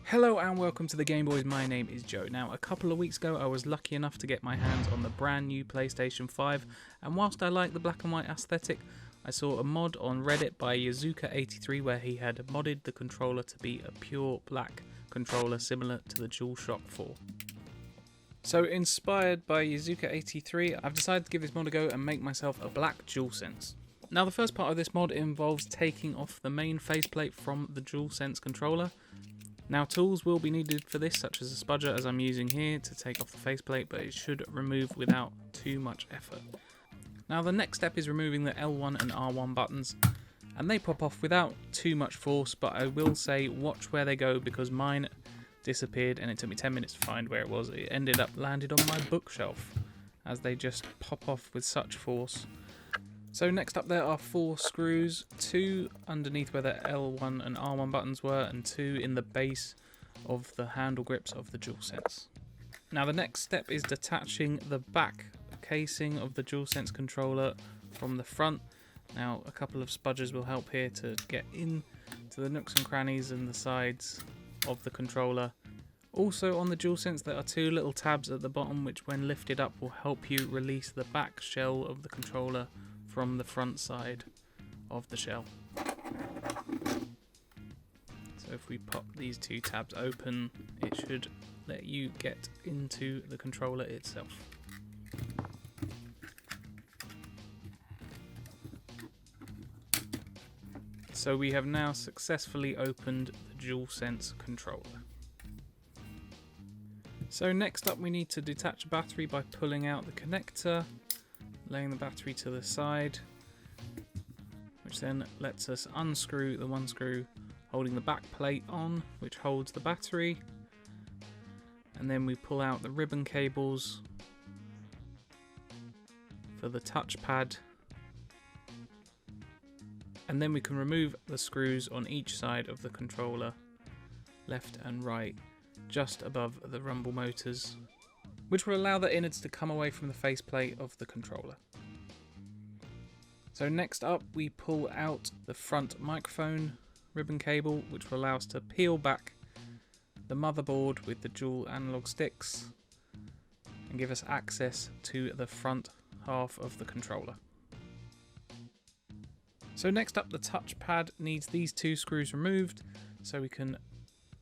Hello and welcome to the Game Boys. My name is Joe. Now, a couple of weeks ago I was lucky enough to get my hands on the brand new PlayStation 5, and whilst I like the black and white aesthetic, I saw a mod on Reddit by Yazuka83 where he had modded the controller to be a pure black controller similar to the DualShock 4. So inspired by Yazuka83, I've decided to give this mod a go and make myself a black DualSense. Now the first part of this mod involves taking off the main faceplate from the DualSense controller. Now tools will be needed for this, such as a spudger as I'm using here to take off the faceplate, but it should remove without too much effort. Now the next step is removing the L1 and R1 buttons, and they pop off without too much force, but I will say watch where they go because mine disappeared and it took me 10 minutes to find where it was. It ended up landed on my bookshelf as they just pop off with such force. So next up there are 4 screws, 2 underneath where the L1 and R1 buttons were and 2 in the base of the handle grips of the DualSense. Now the next step is detaching the back casing of the DualSense controller from the front. Now a couple of spudgers will help here to get in to the nooks and crannies and the sides of the controller. Also on the DualSense there are 2 little tabs at the bottom which when lifted up will help you release the back shell of the controller from the front side of the shell. So if we pop these 2 tabs open, it should let you get into the controller itself. So we have now successfully opened the DualSense controller. So next up we need to detach a battery by pulling out the connector, laying the battery to the side, which then lets us unscrew the one screw holding the back plate on, which holds the battery, and then we pull out the ribbon cables for the touchpad, and then we can remove the screws on each side of the controller, left and right, just above the rumble motors, which will allow the innards to come away from the faceplate of the controller. So next up we pull out the front microphone ribbon cable, which will allow us to peel back the motherboard with the dual analog sticks and give us access to the front half of the controller. So next up the touchpad needs these 2 screws removed so we can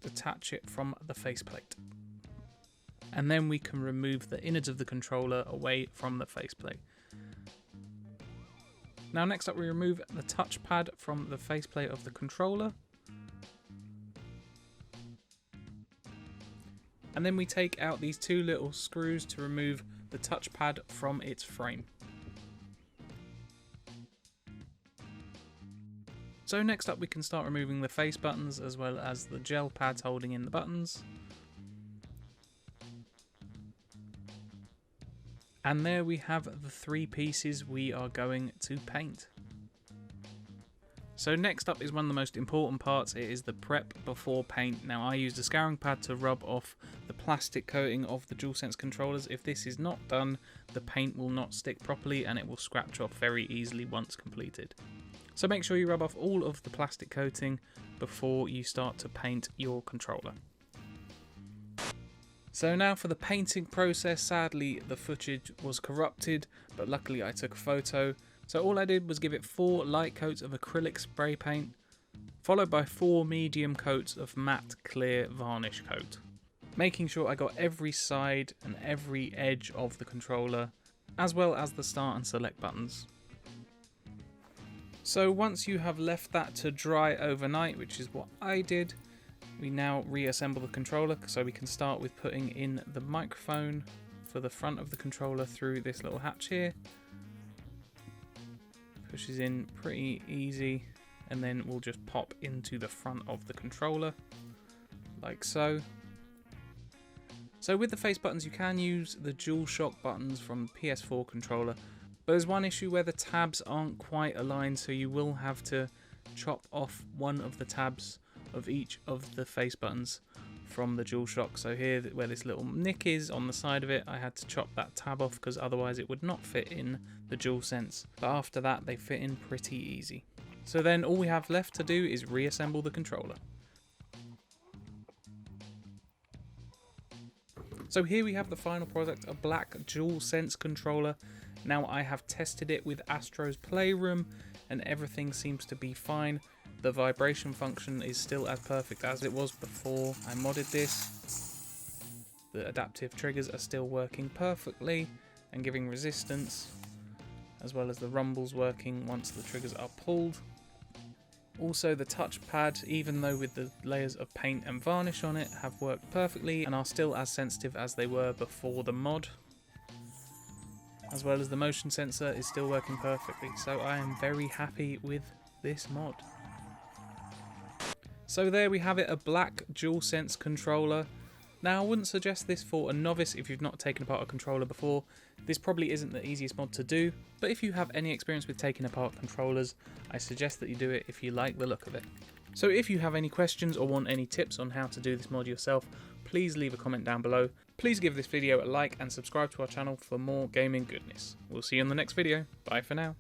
detach it from the faceplate. And then we can remove the innards of the controller away from the faceplate. Now next up we remove the touchpad from the faceplate of the controller. And then we take out these 2 little screws to remove the touchpad from its frame. So next up we can start removing the face buttons as well as the gel pads holding in the buttons. And there we have the 3 pieces we are going to paint. So next up is one of the most important parts. It is the prep before paint. Now I used a scouring pad to rub off the plastic coating of the DualSense controllers. If this is not done, the paint will not stick properly and it will scratch off very easily once completed. So make sure you rub off all of the plastic coating before you start to paint your controller. So now for the painting process. Sadly the footage was corrupted, but luckily I took a photo. So all I did was give it 4 light coats of acrylic spray paint, followed by 4 medium coats of matte clear varnish coat, making sure I got every side and every edge of the controller, as well as the start and select buttons. So once you have left that to dry overnight, which is what I did, we now reassemble the controller. So we can start with putting in the microphone for the front of the controller through this little hatch here. Pushes in pretty easy, and then we'll just pop into the front of the controller like so. So with the face buttons you can use the DualShock buttons from the PS4 controller, but there's one issue where the tabs aren't quite aligned, so you will have to chop off one of the tabs of each of the face buttons from the DualShock. So here where this little nick is on the side of it, I had to chop that tab off because otherwise it would not fit in the DualSense, but after that they fit in pretty easy. So then all we have left to do is reassemble the controller. So here we have the final product, a Black DualSense controller. Now I have tested it with Astro's Playroom and everything seems to be fine. The vibration function is still as perfect as it was before I modded this. The adaptive triggers are still working perfectly and giving resistance, as well as the rumbles working once the triggers are pulled. Also the touchpad, even though with the layers of paint and varnish on it, have worked perfectly and are still as sensitive as they were before the mod. As well as the motion sensor is still working perfectly, so I am very happy with this mod. So there we have it, a Black DualSense controller. Now I wouldn't suggest this for a novice if you've not taken apart a controller before. This probably isn't the easiest mod to do, but if you have any experience with taking apart controllers, I suggest that you do it if you like the look of it. So if you have any questions or want any tips on how to do this mod yourself, please leave a comment down below. Please give this video a like and subscribe to our channel for more gaming goodness. We'll see you in the next video. Bye for now.